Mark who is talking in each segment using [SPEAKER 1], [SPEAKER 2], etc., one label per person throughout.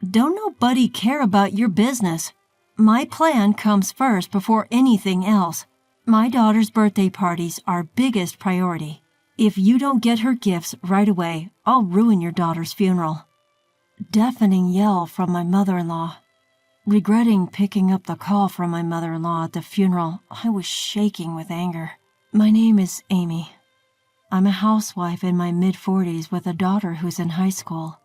[SPEAKER 1] Don't nobody care about your business. My plan comes first before anything else. My daughter's birthday party's our biggest priority. If you don't get her gifts right away, I'll ruin your daughter's funeral." Deafening yell from my mother-in-law. Regretting picking up the call from my mother-in-law at the funeral, I was shaking with anger. "My name is Amy. I'm a housewife in my mid-40s with a daughter who's in high school.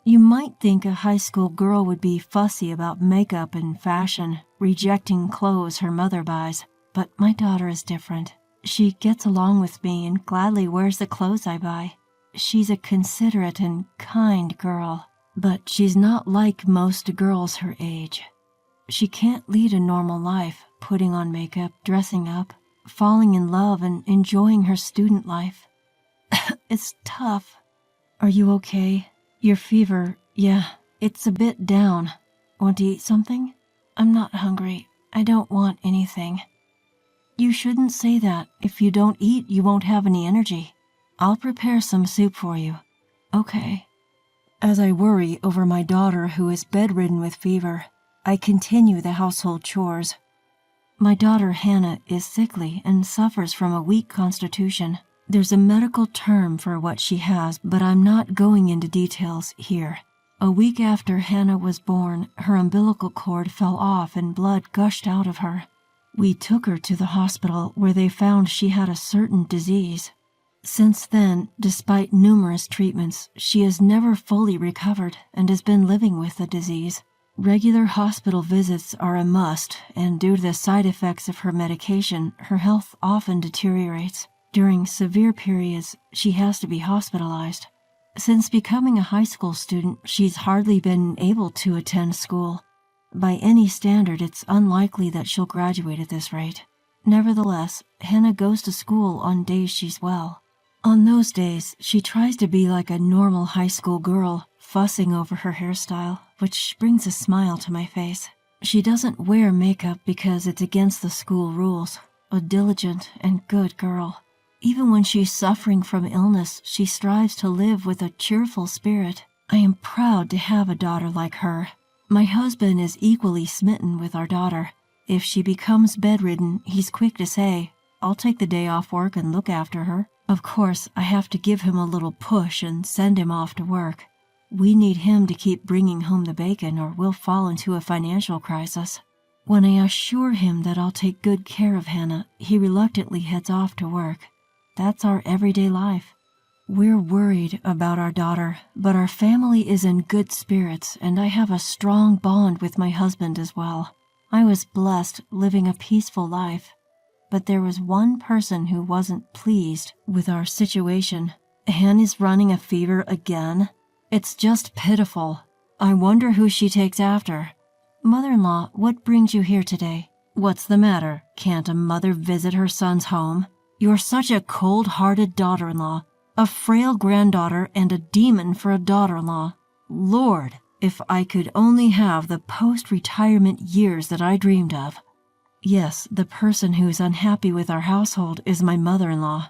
[SPEAKER 1] You might think a high school girl would be fussy about makeup and fashion, rejecting clothes her mother buys, but my daughter is different. She gets along with me and gladly wears the clothes I buy. She's a considerate and kind girl, but she's not like most girls her age. She can't lead a normal life, putting on makeup, dressing up, falling in love, and enjoying her student life. It's tough. Are you okay? Your fever, yeah, it's a bit down. Want to eat something? I'm not hungry. I don't want anything." "You shouldn't say that. If you don't eat, you won't have any energy. I'll prepare some soup for you." "Okay." As I worry over my daughter who is bedridden with fever, I continue the household chores. My daughter Hannah is sickly and suffers from a weak constitution. There's a medical term for what she has, but I'm not going into details here. A week after Hannah was born, her umbilical cord fell off and blood gushed out of her. We took her to the hospital where they found she had a certain disease. Since then, despite numerous treatments, she has never fully recovered and has been living with the disease. Regular hospital visits are a must, and due to the side effects of her medication, her health often deteriorates. During severe periods, she has to be hospitalized. Since becoming a high school student, she's hardly been able to attend school. By any standard, it's unlikely that she'll graduate at this rate. Nevertheless, Hannah goes to school on days she's well. On those days, she tries to be like a normal high school girl, fussing over her hairstyle, which brings a smile to my face. She doesn't wear makeup because it's against the school rules. A diligent and good girl. Even when she's suffering from illness, she strives to live with a cheerful spirit. I am proud to have a daughter like her. My husband is equally smitten with our daughter. If she becomes bedridden, he's quick to say, "I'll take the day off work and look after her." Of course, I have to give him a little push and send him off to work. We need him to keep bringing home the bacon or we'll fall into a financial crisis. When I assure him that I'll take good care of Hannah, he reluctantly heads off to work. That's our everyday life. We're worried about our daughter, but our family is in good spirits and I have a strong bond with my husband as well. I was blessed living a peaceful life. But there was one person who wasn't pleased with our situation. Hannah's running a fever again. It's just pitiful. I wonder who she takes after. Mother-in-law, what brings you here today? What's the matter? Can't a mother visit her son's home? You're such a cold-hearted daughter-in-law, a frail granddaughter and a demon for a daughter-in-law. Lord, if I could only have the post-retirement years that I dreamed of. Yes, the person who's unhappy with our household is my mother-in-law.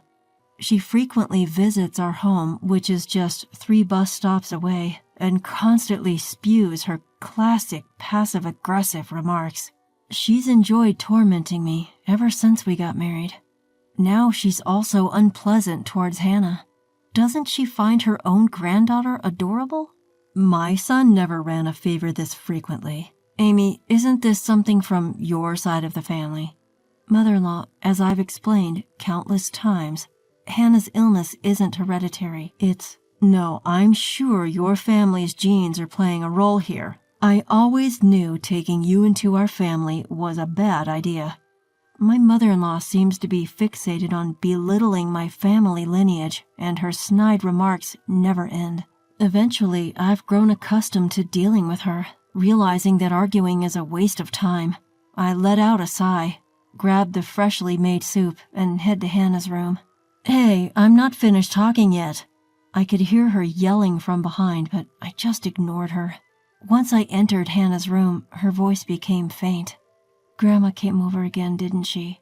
[SPEAKER 1] She frequently visits our home, which is just 3 bus stops away, and constantly spews her classic passive-aggressive remarks. She's enjoyed tormenting me ever since we got married. Now she's also unpleasant towards Hannah. Doesn't she find her own granddaughter adorable? My son never ran a fever this frequently. Amy, isn't this something from your side of the family? Mother-in-law, as I've explained countless times, Hannah's illness isn't hereditary. No, I'm sure your family's genes are playing a role here. I always knew taking you into our family was a bad idea. My mother-in-law seems to be fixated on belittling my family lineage, and her snide remarks never end. Eventually, I've grown accustomed to dealing with her, realizing that arguing is a waste of time. I let out a sigh, grab the freshly made soup, and head to Hannah's room. Hey, I'm not finished talking yet. I could hear her yelling from behind, but I just ignored her. Once I entered Hannah's room, her voice became faint. Grandma came over again, didn't she?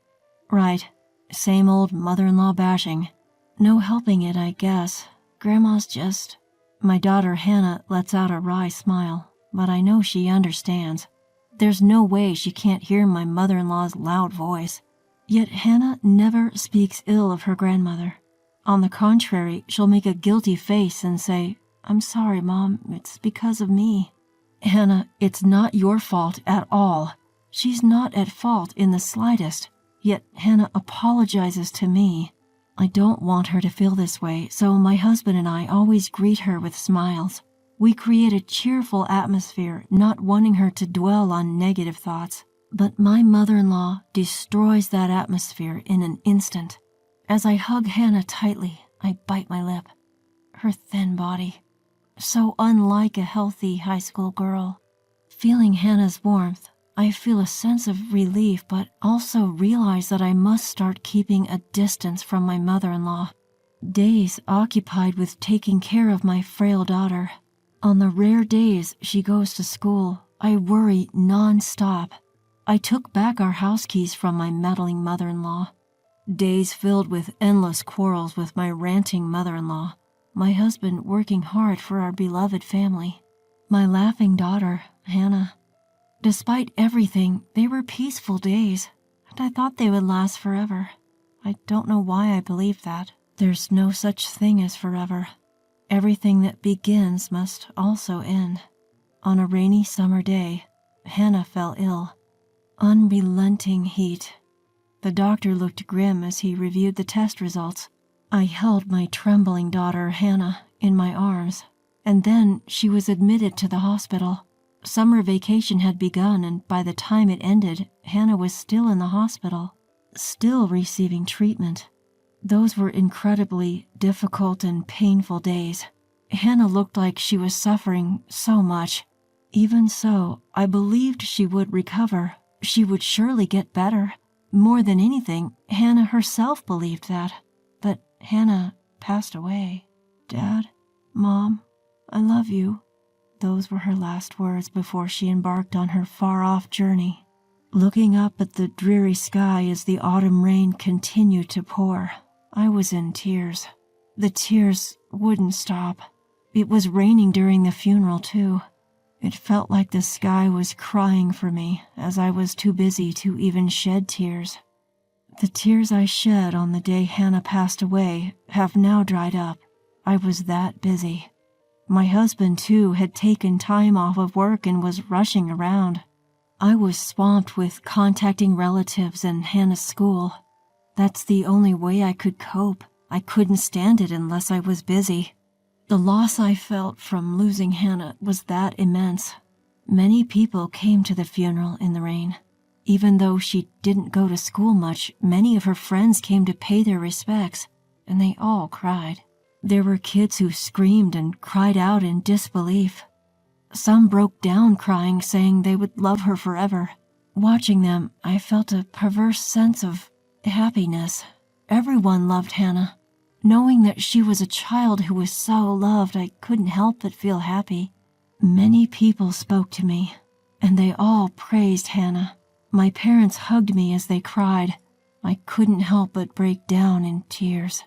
[SPEAKER 1] Right. Same old mother-in-law bashing. No helping it, I guess. Grandma's just... My daughter Hannah lets out a wry smile. but I know she understands. There's no way she can't hear my mother-in-law's loud voice. Yet Hannah never speaks ill of her grandmother. On the contrary, she'll make a guilty face and say, "I'm sorry, Mom, it's because of me." Hannah, it's not your fault at all. She's not at fault in the slightest, yet Hannah apologizes to me. I don't want her to feel this way, so my husband and I always greet her with smiles. We create a cheerful atmosphere, not wanting her to dwell on negative thoughts. But my mother-in-law destroys that atmosphere in an instant. As I hug Hannah tightly, I bite my lip. Her thin body, so unlike a healthy high school girl. Feeling Hannah's warmth, I feel a sense of relief, but also realize that I must start keeping a distance from my mother-in-law. Days occupied with taking care of my frail daughter. On the rare days she goes to school, I worry non-stop. I took back our house keys from my meddling mother-in-law. Days filled with endless quarrels with my ranting mother-in-law. My husband working hard for our beloved family. My laughing daughter, Hannah. Despite everything, they were peaceful days, and I thought they would last forever. I don't know why I believed that. There's no such thing as forever. Everything that begins must also end. On a rainy summer day, Hannah fell ill. Unrelenting heat. The doctor looked grim as he reviewed the test results. I held my trembling daughter, Hannah, in my arms, and then she was admitted to the hospital. Summer vacation had begun, and by the time it ended, Hannah was still in the hospital, still receiving treatment. Those were incredibly difficult and painful days. Hannah looked like she was suffering so much. Even so, I believed she would recover. She would surely get better. More than anything, Hannah herself believed that. But Hannah passed away. "Dad, Mom, I love you." Those were her last words before she embarked on her far-off journey. Looking up at the dreary sky as the autumn rain continued to pour, I was in tears. The tears wouldn't stop. It was raining during the funeral, too. It felt like the sky was crying for me, as I was too busy to even shed tears. The tears I shed on the day Hannah passed away have now dried up. I was that busy. My husband, too, had taken time off of work and was rushing around. I was swamped with contacting relatives and Hannah's school. That's the only way I could cope. I couldn't stand it unless I was busy. The loss I felt from losing Hannah was that immense. Many people came to the funeral in the rain. Even though she didn't go to school much, many of her friends came to pay their respects, and they all cried. There were kids who screamed and cried out in disbelief. Some broke down crying, saying they would love her forever. Watching them, I felt a perverse sense of happiness. Everyone loved Hannah. Knowing that she was a child who was so loved, I couldn't help but feel happy. Many people spoke to me, and they all praised Hannah. My parents hugged me as they cried. I couldn't help but break down in tears.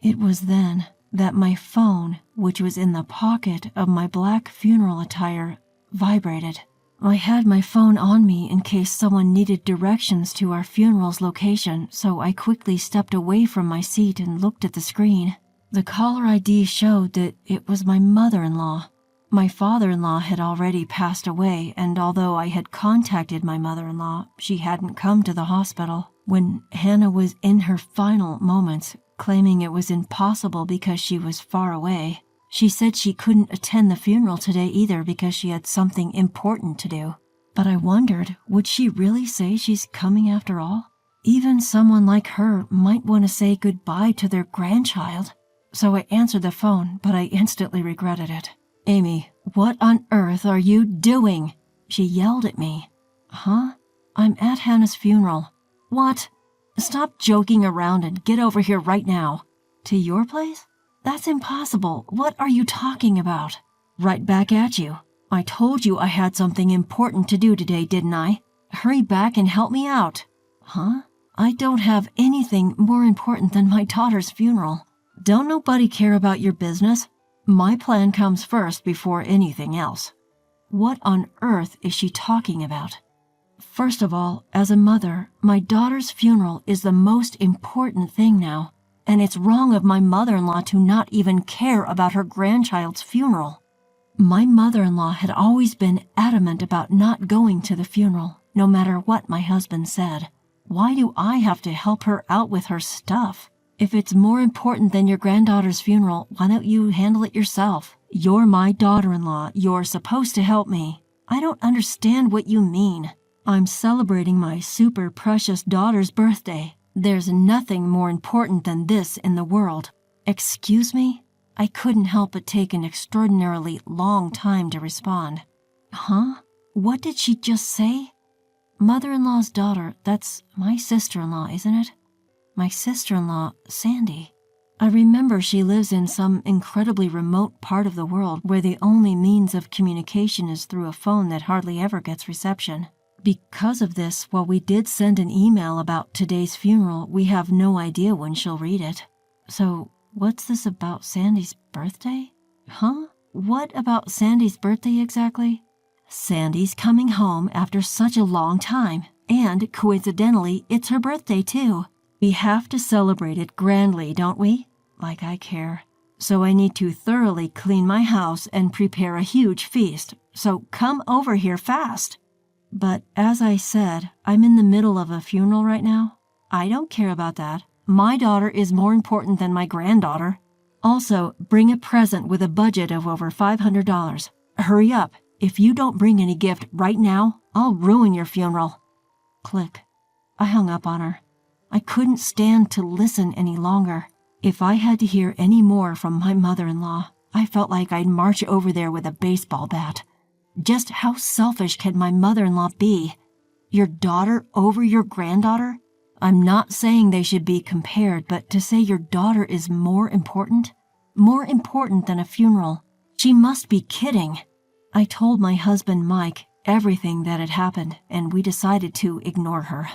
[SPEAKER 1] It was then that my phone, which was in the pocket of my black funeral attire, vibrated. I had my phone on me in case someone needed directions to our funeral's location, so I quickly stepped away from my seat and looked at the screen. The caller ID showed that it was my mother-in-law. My father-in-law had already passed away, and although I had contacted my mother-in-law, she hadn't come to the hospital. When Hannah was in her final moments, claiming it was impossible because she was far away, she said she couldn't attend the funeral today either because she had something important to do. But I wondered, would she really say she's coming after all? Even someone like her might want to say goodbye to their grandchild. So I answered the phone, but I instantly regretted it. "Amy, what on earth are you doing?" she yelled at me. "Huh? I'm at Hannah's funeral." "What? Stop joking around and get over here right now." "To your place? That's impossible. What are you talking about?" "Right back at you. I told you I had something important to do today, didn't I? Hurry back and help me out." "Huh? I don't have anything more important than my daughter's funeral." "Don't nobody care about your business? My plan comes first before anything else." What on earth is she talking about? First of all, as a mother, my daughter's funeral is the most important thing now, and it's wrong of my mother-in-law to not even care about her grandchild's funeral. My mother-in-law had always been adamant about not going to the funeral, no matter what my husband said. Why do I have to help her out with her stuff? If it's more important than your granddaughter's funeral, why don't you handle it yourself? You're my daughter-in-law. You're supposed to help me. I don't understand what you mean. I'm celebrating my super precious daughter's birthday. There's nothing more important than this in the world. Excuse me? I couldn't help but take an extraordinarily long time to respond. Huh? What did she just say? Mother-in-law's daughter, that's my sister-in-law, isn't it? My sister-in-law, Sandy. I remember she lives in some incredibly remote part of the world where the only means of communication is through a phone that hardly ever gets reception. Because of this, while we did send an email about today's funeral, we have no idea when she'll read it. So, what's this about Sandy's birthday? Huh? What about Sandy's birthday exactly? Sandy's coming home after such a long time, and coincidentally, it's her birthday too. We have to celebrate it grandly, don't we? Like I care. So I need to thoroughly clean my house and prepare a huge feast, so come over here fast. But as I said, I'm in the middle of a funeral right now. I don't care about that. My daughter is more important than my granddaughter. Also, bring a present with a budget of over $500. Hurry up. If you don't bring any gift right now, I'll ruin your funeral. Click. I hung up on her. I couldn't stand to listen any longer. If I had to hear any more from my mother-in-law, I felt like I'd march over there with a baseball bat. Just how selfish can my mother-in-law be? Your daughter over your granddaughter? I'm not saying they should be compared, but to say your daughter is more important than a funeral. She must be kidding. I told my husband Mike everything that had happened, and we decided to ignore her.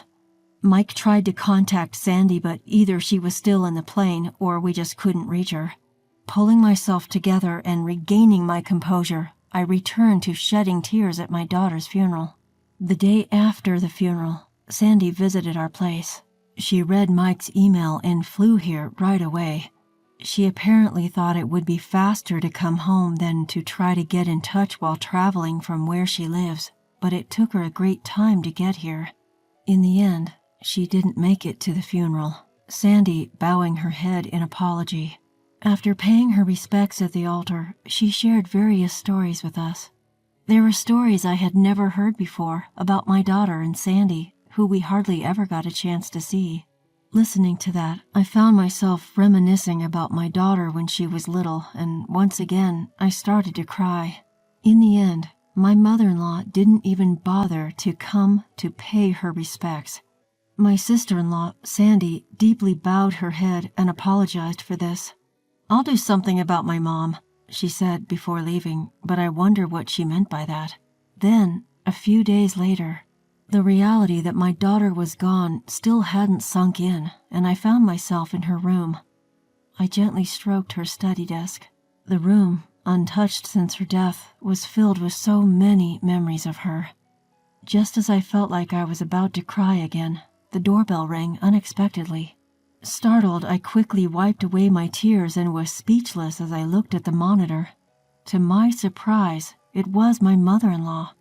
[SPEAKER 1] Mike tried to contact Sandy, but either she was still in the plane or we just couldn't reach her. Pulling myself together and regaining my composure, I returned to shedding tears at my daughter's funeral. The day after the funeral, Sandy visited our place. She read Mike's email and flew here right away. She apparently thought it would be faster to come home than to try to get in touch while traveling from where she lives, but it took her a great time to get here. In the end, she didn't make it to the funeral, Sandy bowing her head in apology. After paying her respects at the altar, she shared various stories with us. There were stories I had never heard before about my daughter and Sandy, who we hardly ever got a chance to see. Listening to that, I found myself reminiscing about my daughter when she was little, and once again, I started to cry. In the end, my mother-in-law didn't even bother to come to pay her respects. My sister-in-law, Sandy, deeply bowed her head and apologized for this. "I'll do something about my mom," she said before leaving, but I wonder what she meant by that. Then, a few days later, the reality that my daughter was gone still hadn't sunk in, and I found myself in her room. I gently stroked her study desk. The room, untouched since her death, was filled with so many memories of her. Just as I felt like I was about to cry again, the doorbell rang unexpectedly. Startled, I quickly wiped away my tears and was speechless as I looked at the monitor. To my surprise, it was my mother-in-law.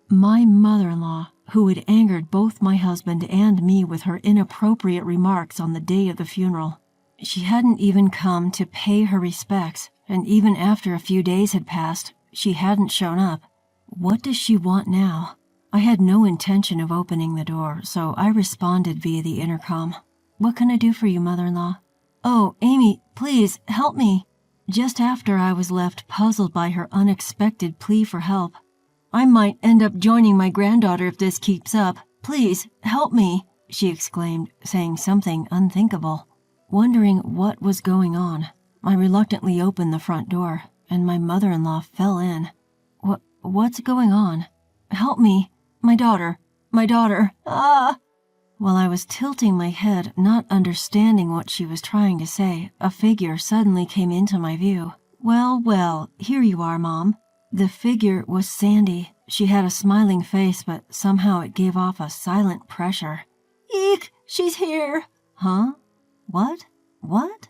[SPEAKER 1] My mother-in-law, who had angered both my husband and me with her inappropriate remarks on the day of the funeral. She hadn't even come to pay her respects, and even after a few days had passed, she hadn't shown up. What does she want now? I had no intention of opening the door, so I responded via the intercom. "What can I do for you, mother-in-law?" "Oh, Amy, please, help me." Just after I was left puzzled by her unexpected plea for help. "I might end up joining my granddaughter if this keeps up. Please, help me," she exclaimed, saying something unthinkable. Wondering what was going on, I reluctantly opened the front door, and my mother-in-law fell in. What's going on? Help me. My daughter. Ah!" While I was tilting my head, not understanding what she was trying to say, a figure suddenly came into my view. Well, here you are, Mom." The figure was Sandy. She had a smiling face, but somehow it gave off a silent pressure. Eek! She's here! Huh? What? What?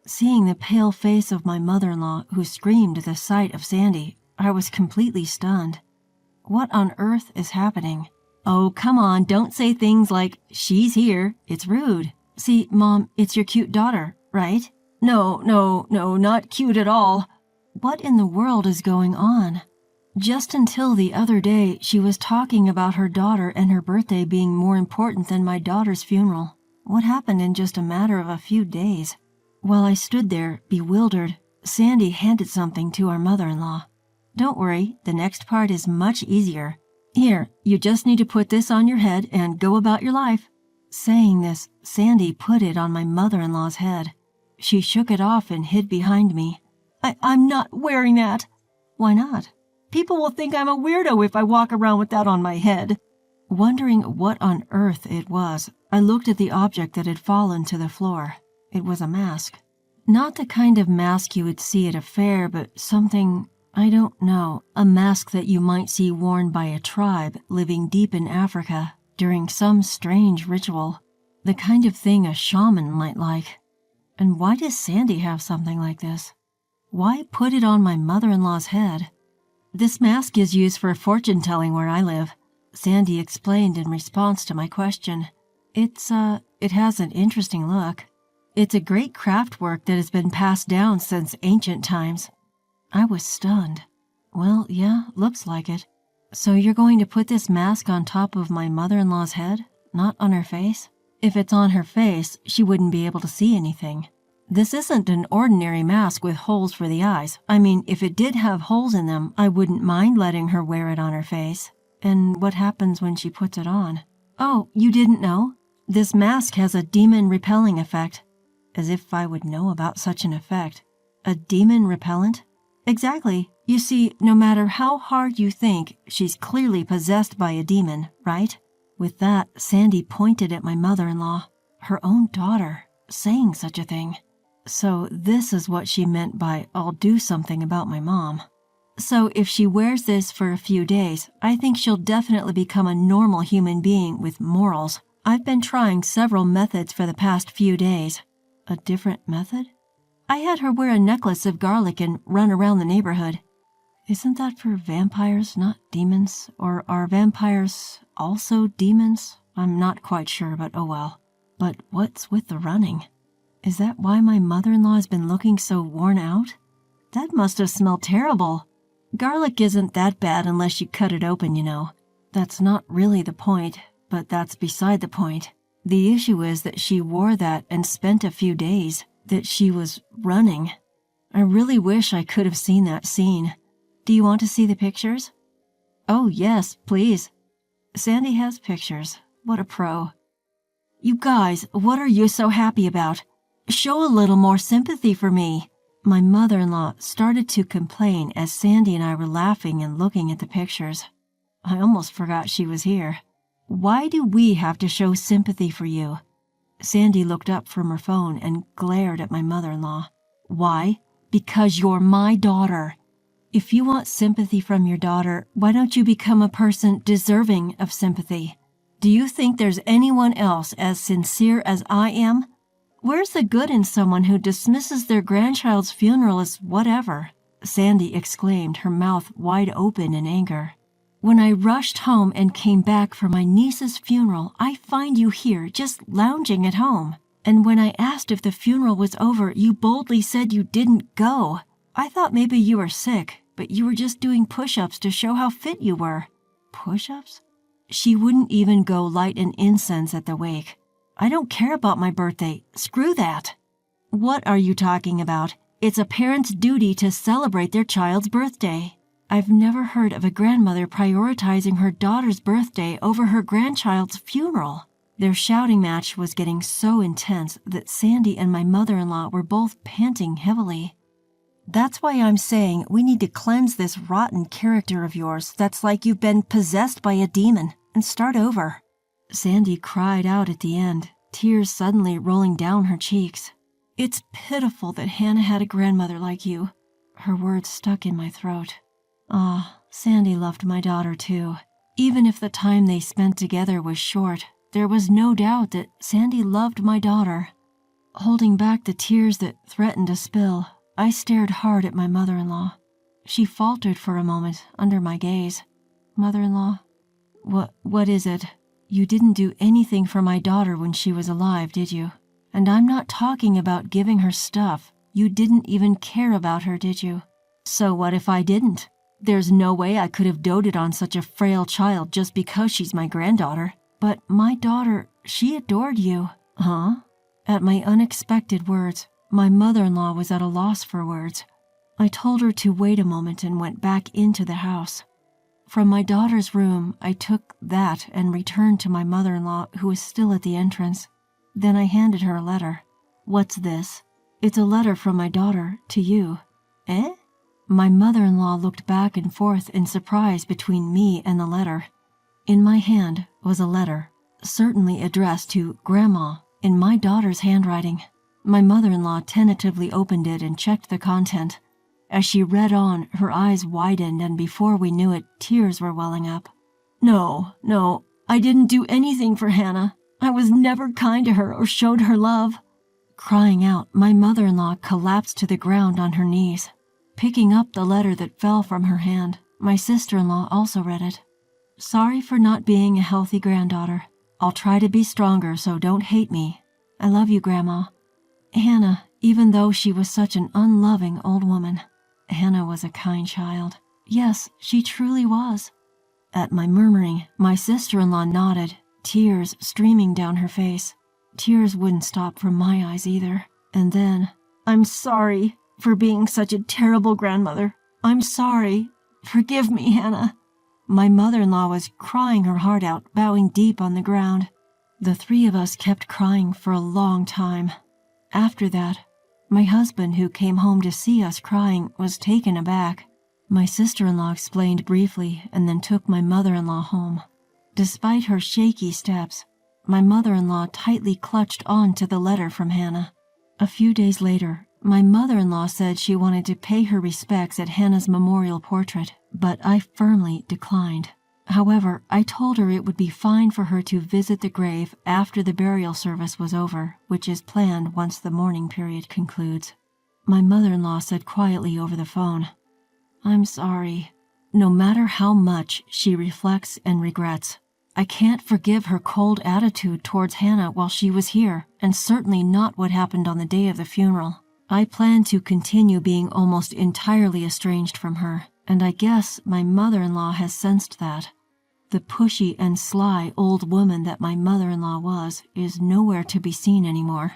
[SPEAKER 1] Seeing the pale face of my mother-in-law, who screamed at the sight of Sandy, I was completely stunned. What on earth is happening? Oh, come on, don't say things like, she's here. It's rude. See, Mom, it's your cute daughter, right? No, not cute at all. What in the world is going on? Just until the other day, she was talking about her daughter and her birthday being more important than my daughter's funeral. What happened in just a matter of a few days? While I stood there, bewildered, Sandy handed something to our mother-in-law. Don't worry, the next part is much easier. Here, you just need to put this on your head and go about your life. Saying this, Sandy put it on my mother-in-law's head. She shook it off and hid behind me. I'm not wearing that. Why not? People will think I'm a weirdo if I walk around with that on my head. Wondering what on earth it was, I looked at the object that had fallen to the floor. It was a mask. Not the kind of mask you would see at a fair, but something, I don't know, a mask that you might see worn by a tribe living deep in Africa during some strange ritual. The kind of thing a shaman might like. And why does Sandy have something like this? Why put it on my mother-in-law's head? This mask is used for fortune-telling where I live, Sandy explained in response to my question. It has an interesting look. It's a great craft work that has been passed down since ancient times. I was stunned. Well, yeah, looks like it. So you're going to put this mask on top of my mother-in-law's head, not on her face? If it's on her face, she wouldn't be able to see anything. This isn't an ordinary mask with holes for the eyes. I mean, if it did have holes in them, I wouldn't mind letting her wear it on her face. And what happens when she puts it on? Oh, you didn't know? This mask has a demon repelling effect. As if I would know about such an effect. A demon repellent? Exactly. You see, no matter how hard you think, she's clearly possessed by a demon, right? With that, Sandy pointed at my mother-in-law. Her own daughter, saying such a thing. So this is what she meant by, I'll do something about my mom. So if she wears this for a few days, I think she'll definitely become a normal human being with morals. I've been trying several methods for the past few days. A different method? I had her wear a necklace of garlic and run around the neighborhood. Isn't that for vampires, not demons? Or are vampires also demons? I'm not quite sure, but oh well. But what's with the running? Is that why my mother-in-law has been looking so worn out? That must have smelled terrible. Garlic isn't that bad unless you cut it open, you know. That's not really the point, but that's beside the point. The issue is that she wore that and spent a few days, that she was running. I really wish I could have seen that scene. Do you want to see the pictures? Oh, yes, please. Sandy has pictures. What a pro. You guys, what are you so happy about? Show a little more sympathy for me. My mother-in-law started to complain as Sandy and I were laughing and looking at the pictures. I almost forgot she was here. Why do we have to show sympathy for you? Sandy looked up from her phone and glared at my mother-in-law. Why? Because you're my daughter. If you want sympathy from your daughter, why don't you become a person deserving of sympathy? Do you think there's anyone else as sincere as I am? Where's the good in someone who dismisses their grandchild's funeral as whatever? Sandy exclaimed, her mouth wide open in anger. When I rushed home and came back for my niece's funeral, I find you here just lounging at home. And when I asked if the funeral was over, you boldly said you didn't go. I thought maybe you were sick, but you were just doing push-ups to show how fit you were. Push-ups? She wouldn't even go light an incense at the wake. I don't care about my birthday. Screw that. What are you talking about? It's a parent's duty to celebrate their child's birthday. I've never heard of a grandmother prioritizing her daughter's birthday over her grandchild's funeral. Their shouting match was getting so intense that Sandy and my mother-in-law were both panting heavily. That's why I'm saying we need to cleanse this rotten character of yours that's like you've been possessed by a demon and start over. Sandy cried out at the end, tears suddenly rolling down her cheeks. It's pitiful that Hannah had a grandmother like you. Her words stuck in my throat. Ah, Sandy loved my daughter too. Even if the time they spent together was short, there was no doubt that Sandy loved my daughter. Holding back the tears that threatened to spill, I stared hard at my mother-in-law. She faltered for a moment under my gaze. Mother-in-law, what is it? You didn't do anything for my daughter when she was alive, did you? And I'm not talking about giving her stuff. You didn't even care about her, did you? So what if I didn't? There's no way I could have doted on such a frail child just because she's my granddaughter. But my daughter, she adored you. Huh? At my unexpected words, my mother-in-law was at a loss for words. I told her to wait a moment and went back into the house. From my daughter's room, I took that and returned to my mother-in-law, who was still at the entrance. Then I handed her a letter. What's this? It's a letter from my daughter to you. Eh? My mother-in-law looked back and forth in surprise between me and the letter. In my hand was a letter, certainly addressed to Grandma in my daughter's handwriting. My mother-in-law tentatively opened it and checked the content. As she read on, her eyes widened, and before we knew it, tears were welling up. No, I didn't do anything for Hannah. I was never kind to her or showed her love. Crying out, my mother-in-law collapsed to the ground on her knees. Picking up the letter that fell from her hand, my sister-in-law also read it. Sorry for not being a healthy granddaughter. I'll try to be stronger, so don't hate me. I love you, Grandma. Hannah, even though she was such an unloving old woman, Hannah was a kind child. Yes, she truly was. At my murmuring, my sister-in-law nodded, tears streaming down her face. Tears wouldn't stop from my eyes either. And then, I'm sorry for being such a terrible grandmother. I'm sorry. Forgive me, Hannah. My mother-in-law was crying her heart out, bowing deep on the ground. The three of us kept crying for a long time. After that, my husband, who came home to see us crying, was taken aback. My sister-in-law explained briefly and then took my mother-in-law home. Despite her shaky steps, my mother-in-law tightly clutched on to the letter from Hannah. A few days later, my mother-in-law said she wanted to pay her respects at Hannah's memorial portrait, but I firmly declined. However, I told her it would be fine for her to visit the grave after the burial service was over, which is planned once the mourning period concludes. My mother-in-law said quietly over the phone, I'm sorry. No matter how much she reflects and regrets, I can't forgive her cold attitude towards Hannah while she was here, and certainly not what happened on the day of the funeral. I plan to continue being almost entirely estranged from her, and I guess my mother-in-law has sensed that. The pushy and sly old woman that my mother-in-law was is nowhere to be seen anymore.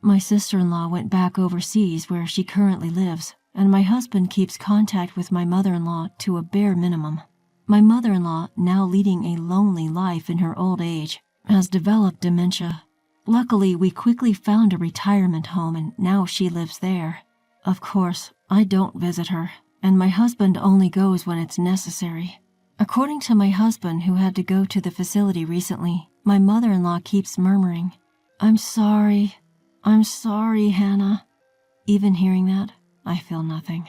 [SPEAKER 1] My sister-in-law went back overseas where she currently lives, and my husband keeps contact with my mother-in-law to a bare minimum. My mother-in-law, now leading a lonely life in her old age, has developed dementia. Luckily, we quickly found a retirement home and now she lives there. Of course, I don't visit her, and my husband only goes when it's necessary. According to my husband, who had to go to the facility recently, my mother-in-law keeps murmuring, I'm sorry, Hannah. Even hearing that, I feel nothing.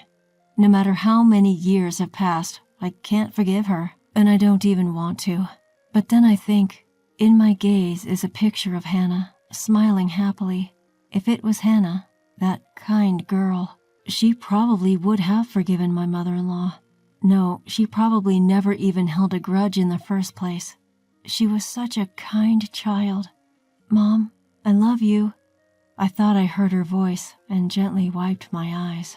[SPEAKER 1] No matter how many years have passed, I can't forgive her, and I don't even want to. But then I think, in my gaze is a picture of Hannah, smiling happily. If it was Hannah, that kind girl, she probably would have forgiven my mother-in-law. No, she probably never even held a grudge in the first place. She was such a kind child. Mom, I love you. I thought I heard her voice and gently wiped my eyes.